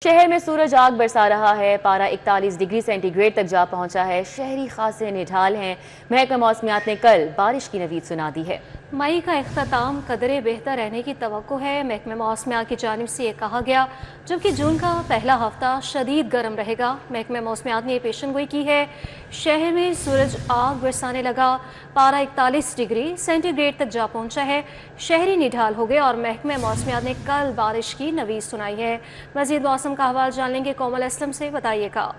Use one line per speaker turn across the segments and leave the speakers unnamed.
शहर में सूरज आग बरसा रहा है। पारा 41 डिग्री सेंटीग्रेड तक जा पहुंचा है। शहरी खासे निढाल हैं। महकमा मौसमियात ने कल बारिश की नवीद सुना दी है।
मई का इख्तिताम कदरे बेहतर रहने की तवक्को है। महकमा मौसमियात की जानिब से ये कहा गया, जबकि जून का पहला हफ्ता शदीद गर्म रहेगा। महकमा मौसमियात ने पेशन गोई की है, शहर में सूरज आग बरसाने लगा। पारा 41 डिग्री सेंटीग्रेड तक जा पहुंचा है। शहरी निढाल हो गए और महकमा मौसमियात ने कल बारिश की नवीद सुनाई है। मजीद मौसम का हवाल जान लेंगे कोमल असलम से। बताइएगा।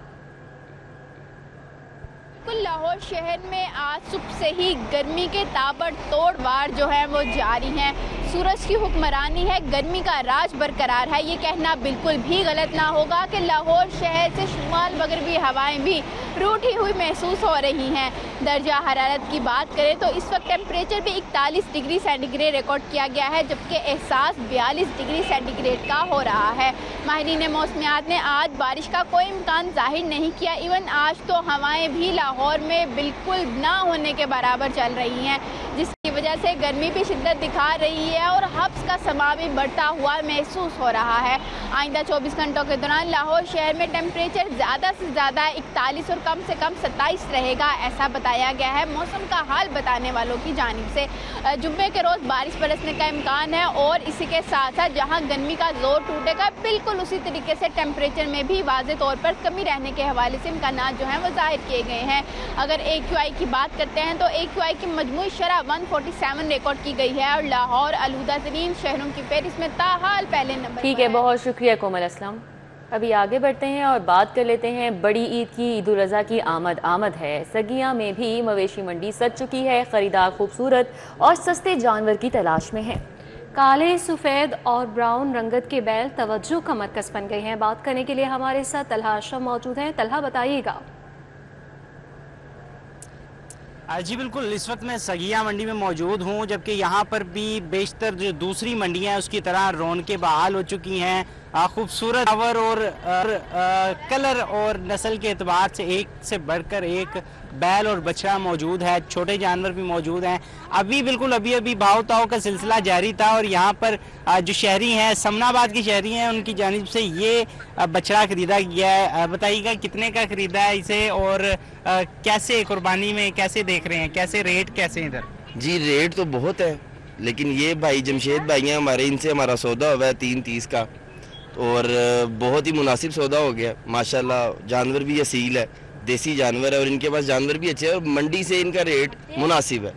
लाहौर शहर में आज सुबह से ही गर्मी के ताबड़तोड़ वार जो है वो जारी हैं। सूरज की हुक्मरानी है, गर्मी का राज बरकरार है। ये कहना बिल्कुल भी गलत ना होगा कि लाहौर शहर से शुमाल मगरबी हवाएं भी रूठी हुई महसूस हो रही हैं। दर्जा हरारत की बात करें तो इस वक्त टेम्परेचर भी 41 डिग्री सेंटीग्रेड रिकॉर्ड किया गया है, जबकि एहसास 42 डिग्री सेंटीग्रेड का हो रहा है। माहिरीन मौसमियात ने आज बारिश का कोई इम्कान जाहिर नहीं किया। इवन आज तो हवाएं भी लाहौर में बिल्कुल ना होने के बराबर चल रही हैं, जिसकी वजह से गर्मी भी शिद्दत दिखा रही है और हब्स का समा भी बढ़ता हुआ महसूस हो रहा है। आइंदा 24 घंटों के दौरान लाहौर शहर में टेम्परेचर ज़्यादा से ज़्यादा 41 और कम से कम 27 रहेगा, ऐसा बताया गया है मौसम का हाल बताने वालों की जानिब से। जुम्मे के रोज़ बारिश बरसने का इम्कान है और इसी के साथ साथ जहाँ गर्मी का जोर टूटेगा, बिल्कुल उसी तरीके से टेम्परेचर में भी वाज़े तौर पर कमी रहने के हवाले से इम्कान जो हैं वो जाहिर किए गए हैं। अगर AQI की बात करते हैं तो AQI की मजमूई शरह 147 रिकॉर्ड की गई है और लाहौर आलूदा तरीन शहरों की फहरिस्त में ताहाल पहले नंबर।
ठीक है, बहुत शुक्रिया कोमल असलम। अभी आगे बढ़ते हैं और बात कर लेते हैं बड़ी ईद की। ईद उल अज़हा की आमद है। सगिया में भी मवेशी मंडी सज चुकी है। खरीदार खूबसूरत और सस्ते जानवर की तलाश में हैं।
काले, सफ़ेद और ब्राउन रंगत के बैल तवज्जो का मरकज़ बन गए हैं। बात करने के लिए हमारे साथ तलहा अशरफ मौजूद हैं। तलहा, बताइएगा।
जी बिल्कुल, इस वक्त मैं सगिया मंडी में मौजूद हूँ, जबकि यहाँ पर भी बेशतर जो दूसरी मंडियाँ हैं उसकी तरह रौनकें बहाल हो चुकी हैं। खूबसूरत कवर और कलर और नस्ल के एतबार से एक से बढ़कर एक बैल और बछड़ा मौजूद है। छोटे जानवर भी मौजूद हैं। अभी भाव ताव का सिलसिला जारी था और यहाँ पर जो शहरी हैं, समनाबाद की शहरी हैं, उनकी जानिब से ये बछड़ा खरीदा गया है। बताइएगा कितने का खरीदा है इसे और कैसे कुर्बानी में कैसे देख रहे हैं, कैसे रेट कैसे इधर?
जी रेट तो बहुत है, लेकिन ये भाई जमशेद भाई हैं हमारे, इनसे हमारा सौदा हुआ है 330 का और बहुत ही मुनासिब सौदा हो गया माशाल्लाह। जानवर भी असील है, देसी जानवर है और इनके पास जानवर भी अच्छे हैं और मंडी से इनका रेट मुनासिब है।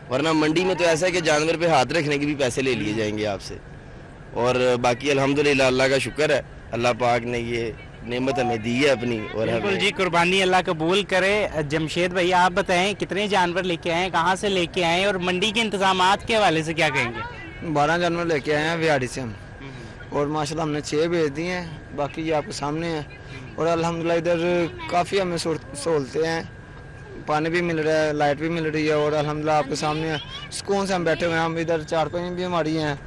वरना मंडी में तो ऐसा है कि जानवर पे हाथ रखने के भी पैसे ले लिए जाएंगे आपसे। और बाकी अल्हम्दुलिल्लाह अल्लाह का शुक्र है, अल्लाह पाक ने ये नेमत हमें दी है अपनी। और
बिल्कुल जी, कुर्बानी अल्लाह कबूल करे। जमशेद भैया, आप बताएं कितने जानवर लेके आए, कहाँ से लेके आए और मंडी के इंतजामात के हवाले से क्या कहेंगे?
12 जानवर लेके आए हैं विहाड़ी से हम, और माशाल्लाह हमने 6 भेज दिए हैं, बाकी ये आपके सामने है। और अल्हम्दुलिल्लाह इधर काफ़ी हमें सहूलतें हैं, पानी भी मिल रहा है, लाइट भी मिल रही है और अल्हम्दुलिल्लाह आपके सामने है। सुकून से हम बैठे हुए हैं। हम इधर चारपाई भी हमारी हैं,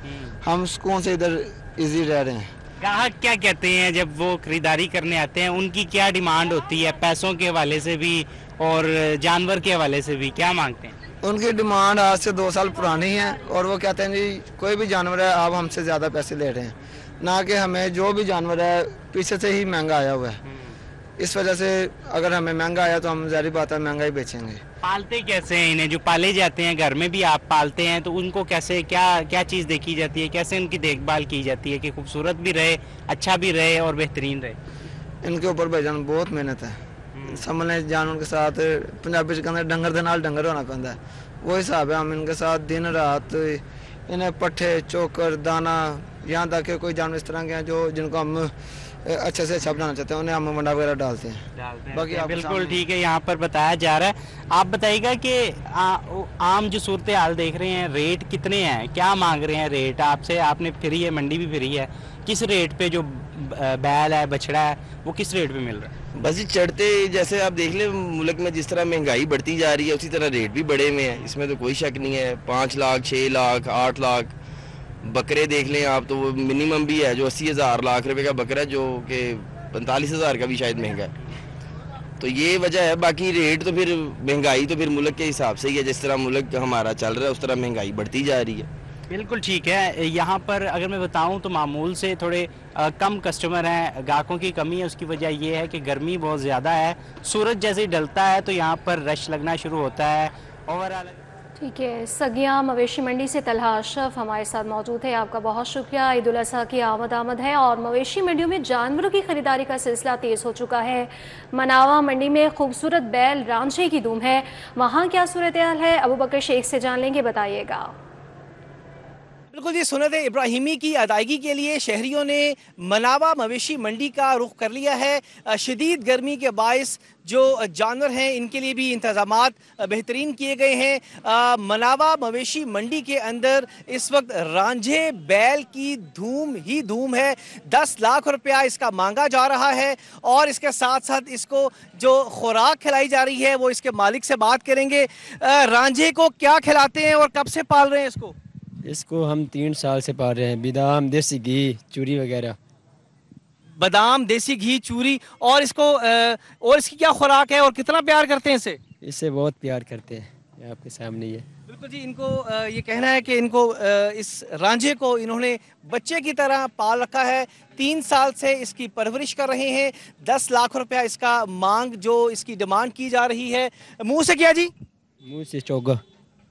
हम सुकून से इधर इजी रह रहे हैं।
ग्राहक क्या कहते हैं जब वो खरीदारी करने आते हैं, उनकी क्या डिमांड होती है पैसों के हवाले से भी और जानवर के हवाले से भी, क्या मांगते हैं?
उनकी डिमांड आज से 2 साल पुरानी है और वो कहते हैं जी कोई भी जानवर है आप हमसे ज़्यादा पैसे ले रहे हैं, ना कि हमें जो भी जानवर है पीछे से ही महंगा आया हुआ है। इस वजह से अगर हमें महंगा आया तो हम ज़ाहिर बात है महंगा ही बेचेंगे।
पालते कैसे हैं इन्हें? जो पाले जाते हैं, घर में भी आप पालते हैं, तो उनको कैसे क्या चीज़ देखी जाती है, कैसे उनकी देखभाल की जाती है कि खूबसूरत भी रहे, अच्छा भी रहे और बेहतरीन रहे?
इनके ऊपर भाईजान बहुत मेहनत है। सामने जानवर के साथ पंजाबी कहते डंगर के नाल डंगर होना पैंदा है, वो हिसाब है। हम इनके साथ दिन रात इन्हें पट्ठे, चोकर, दाना, यहाँ तक कि कोई जानवर इस तरह के हैं जो जिनको हम अच्छे से अच्छा बनाना चाहते हैं, उन्हें हम वंडा वगैरह डालते हैं। बाकी
बिल्कुल ठीक है, यहाँ पर बताया जा रहा है। आप बताइएगा कि आम जो सूरत हाल देख रहे हैं, रेट कितने हैं, क्या मांग रहे हैं रेट आपसे? आपने फिरी है, मंडी भी फिरी है, किस रेट पे जो बैल है, बछड़ा है, वो किस रेट पे मिल रहा है?
बस ये चढ़ते जैसे आप देख ले मुल्क में जिस तरह महंगाई बढ़ती जा रही है उसी तरह रेट भी बढ़े हुए हैं, इसमें तो कोई शक नहीं है। 5 लाख, 6 लाख, 8 लाख बकरे देख लें आप तो वो मिनिमम भी है जो 80,000 लाख रुपए का बकरा, जो कि 45,000 का भी शायद महंगा है। तो ये वजह है। बाकी रेट तो फिर महंगाई तो फिर मुल्क के हिसाब से ही है, जिस तरह मुल्क हमारा चल रहा है उस तरह महंगाई बढ़ती जा रही है।
बिल्कुल ठीक है। यहाँ पर अगर मैं बताऊँ तो मामूल से थोड़े कम कस्टमर हैं, ग्राहकों की कमी है। उसकी वजह ये है कि गर्मी बहुत ज़्यादा है। सूरज जैसे ही ढलता है तो यहाँ पर रश लगना शुरू होता है। ओवरऑल
ठीक है, सगिया मवेशी मंडी से तलहा अशरफ हमारे साथ मौजूद है। आपका बहुत शुक्रिया। ईद उल अज़हा की आमद है और मवेशी मंडियों में जानवरों की खरीदारी का सिलसिला तेज़ हो चुका है। मनावा मंडी में खूबसूरत बैल रांझे की धूम है, वहाँ क्या सूरत हाल है, अबू बकर शेख से जान लेंगे, बताइएगा।
बिल्कुल जी, सुन्नत इब्राहिमी की अदायगी के लिए शहरियों ने मनावा मवेशी मंडी का रुख कर लिया है। शदीद गर्मी के बायस जो जानवर हैं इनके लिए भी इंतज़ामात बेहतरीन किए गए हैं। मनावा मवेशी मंडी के अंदर इस वक्त रांझे बैल की धूम ही धूम है। 10 लाख रुपया इसका मांगा जा रहा है और इसके साथ साथ इसको जो खुराक खिलाई जा रही है वो इसके मालिक से बात करेंगे। रांझे को क्या खिलाते हैं और कब से पाल रहे हैं इसको?
इसको हम 3 साल से पाल रहे हैं। बादाम, देसी घी, चूरी वगैरह।
बादाम, देसी घी, चूरी और इसको और इसकी क्या खुराक है और कितना प्यार करते हैं इसे?
इससे बहुत प्यार करते हैं, ये आपके सामने ही है।
बिल्कुल जी, इनको ये कहना है कि इनको इस रांझे को इन्होंने बच्चे की तरह पाल रखा है। 3 साल से इसकी परवरिश कर रहे हैं। 10 लाख रुपया इसका मांग जो इसकी डिमांड की जा रही है। मुंह से क्या जी?
मुंह से चौगा।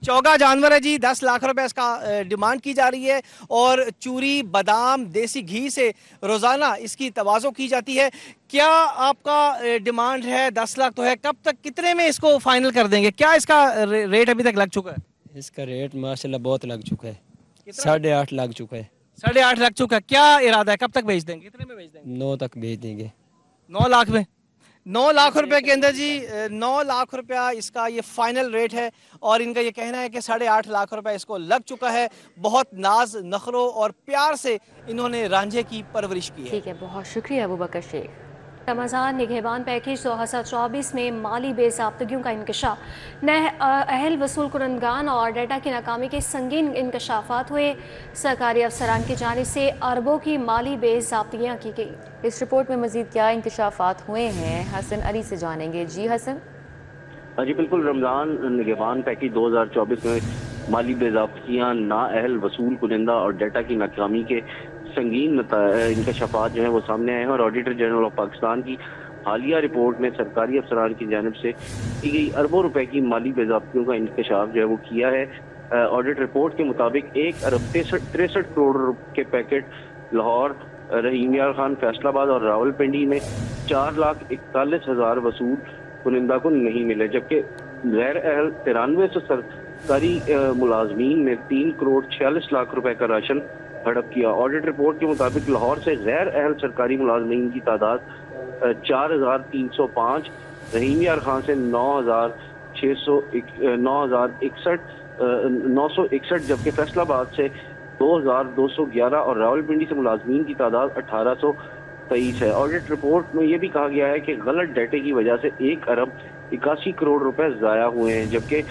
चौगा जानवर है जी। 10 लाख रुपए इसका डिमांड की जा रही है और चूरी, बादाम, देसी घी से रोज़ाना इसकी तवाज़ो की जाती है। क्या आपका डिमांड है? 10 लाख तो है, कब तक, कितने में इसको फाइनल कर देंगे? क्या इसका रेट अभी तक लग चुका है?
इसका रेट माशाल्लाह बहुत लग चुका है। 8.5 लग चुका है।
8.5 लग चुका है। क्या इरादा है, कब तक बेच देंगे? कितने में बेच देंगे?
9 तक भेज देंगे।
9 लाख में? 9 लाख रुपए के अंदर जी 9 लाख रुपया इसका ये फाइनल रेट है और इनका ये कहना है कि 8.5 लाख रुपया इसको लग चुका है। बहुत नाज, नखरों और प्यार से इन्होंने रांझे की परवरिश की है।
ठीक है, बहुत शुक्रिया अबू बकर शेख।
रमज़ान निगहबान पैकेज 2024 में माली बेज़ाब्तगियों का इंकशाफ, नए अहल वसूल कुरंदगान और डाटा की नाकामी के संगीन इंकशाफात हुए। सरकारी अफसरान की जानिब से अरबों की माली बेज़ाब्तगियाँ की गई।
इस रिपोर्ट में मज़ीद क्या इंकशाफात हुए हैं, हसन अली से जानेंगे। जी हसन।
हाँ जी बिल्कुल, रमज़ान निगहबान पैकेज 2024 में माली बेज़ाब्तगियाँ, नाअहल वसूल कुनिंदा और डाटा की नाकामी के संगीन इंकशाफात जो है वो सामने आए हैं और ऑडिटर जनरल ऑफ पाकिस्तान की हालिया रिपोर्ट में सरकारी अफसरान की जानिब से की गई अरबों रुपए की माली बेज़ाब्तियों का इंकशाफ जो है वो किया है। ऑडिट रिपोर्ट के मुताबिक 1 अरब 63 करोड़ के पैकेट लाहौर, रहीम यार खान, फैसलाबाद और रावलपिंडी में 4,41,000 वसूल कुनिंदा को नहीं मिले, जबकि गैर अहल 93 सरकारी मुलाजमीन में 3 करोड़ 46 लाख रुपए का राशन हड़प किया। ऑडिट रिपोर्ट के मुताबिक लाहौर से गैर अहल सरकारी मुलाजमीन की तादाद 4,305, रहीम यार खान से 9,961, जबकि फैसलाबाद से 2,211 और रावलपिंडी से मुलाजमीन की तादाद 1,823 है। ऑडिट रिपोर्ट में यह भी कहा गया है कि गलत डाटे की वजह से 1 अरब 81 करोड़ रुपए ज़ाया हुए हैं, जबकि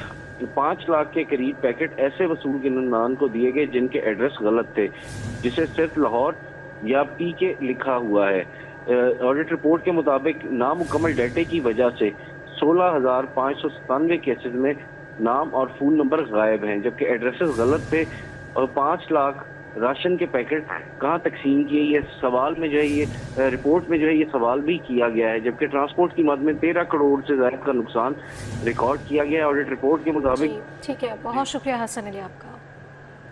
5 लाख के करीब पैकेट ऐसे वसूल कुनिंदान को दिए गए जिनके एड्रेस गलत थे, जिसे सिर्फ लाहौर या पी के लिखा हुआ है। ऑडिट रिपोर्ट के मुताबिक नामुकम्मल डाटे की वजह से 16,597 केसेस में नाम और फोन नंबर गायब हैं, जबकि एड्रेसेस गलत थे और 5 लाख राशन के पैकेट कहाँ तकसीम किए, ये सवाल में जो है ये रिपोर्ट में जो है ये सवाल भी किया गया है, जबकि ट्रांसपोर्ट की मद में 13 करोड़ से ज्यादा का नुकसान रिकॉर्ड किया गया है ऑडिट रिपोर्ट के मुताबिक।
ठीक है, बहुत शुक्रिया हसन अली आपका।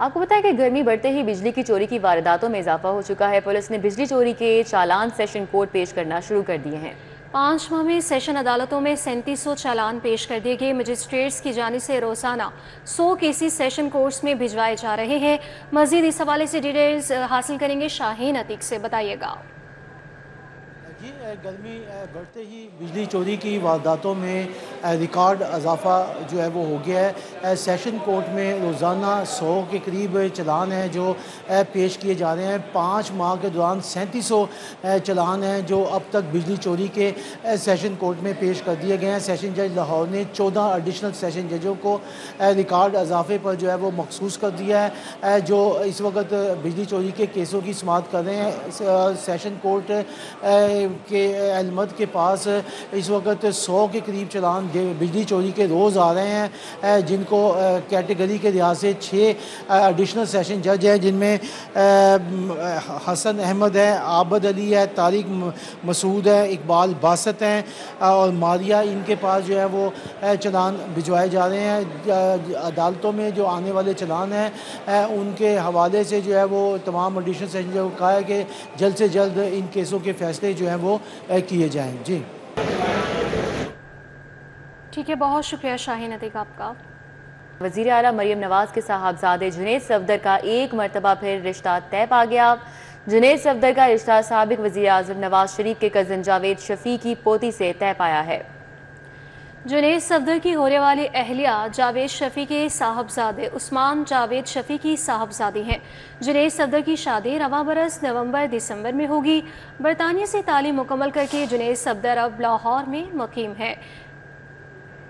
आपको पता है कि गर्मी बढ़ते ही बिजली की चोरी की वारदातों में इजाफा हो चुका है। पुलिस ने बिजली चोरी के चालान सेशन कोर्ट पेश करना शुरू कर दिए हैं।
5 माह में सेशन अदालतों में 3700 चालान पेश कर दिए गए। मजिस्ट्रेट्स की जानिब से रोजाना 100 केसेस सेशन कोर्ट्स में भिजवाए जा रहे हैं। मजीद इस हवाले से डिटेल्स हासिल करेंगे शाहीन अतीक से, बताइएगा।
जी, गर्मी बढ़ते ही बिजली चोरी की वारदातों में रिकॉर्ड इजाफा जो है वो हो गया है। सेशन कोर्ट में रोज़ाना 100 के करीब चलान हैं जो पेश किए जा रहे हैं। 5 माह के दौरान 3700 चलान हैं जो अब तक बिजली चोरी के सेशन कोर्ट में पेश कर दिए गए हैं। सेशन जज लाहौर ने 14 एडिशनल सेशन जजों को रिकॉर्ड इजाफे पर जो है वो मखसूस कर दिया है, जो इस वक्त बिजली चोरी के केसों की समाअत कर रहे हैं। सेशन कोर्ट के अलमद के पास इस वक्त 100 के करीब चलान बिजली चोरी के रोज़ आ रहे हैं, जिनको कैटेगरी के लिहाज से 6 एडिशनल सेशन जज हैं, जिनमें हसन अहमद है, आबद अली है, तारिक मसूद है, इकबाल बासत हैं और मारिया। इनके पास जो है वो चलान भिजवाए जा रहे हैं। अदालतों में जो आने वाले चलान हैं उनके हवाले से जो है वो तमाम एडिशनल सेशन जो कहा है कि जल्द से जल्द इन केसों के फैसले जो हैं वो किए जाएँ। जी
ठीक है, बहुत शुक्रिया शाहीन अतीक आपका।
वज़ीर आला मरीम नवाज़ के साहबजादे जुनैद सफदर का एक मरतबा फिर रिश्ता तय पा गया। जुनैद सफदर का रिश्ता साबिक वज़ीर आज़म नवाज शरीफ के कज़न जावेद शफ़ी की पोती से तय पाया है।
जुनैद सफदर की होने वाली अहलिया जावेद शफ़ी के साहबजादे उस्मान जावेद शफ़ी की साहबजादी हैं। जुनैद सफदर की शादी रवां बरस नवंबर दिसंबर में होगी। बरतानिया से तालीम मुकम्मल करके जुनैद सफदर अब लाहौर में मुकीम है।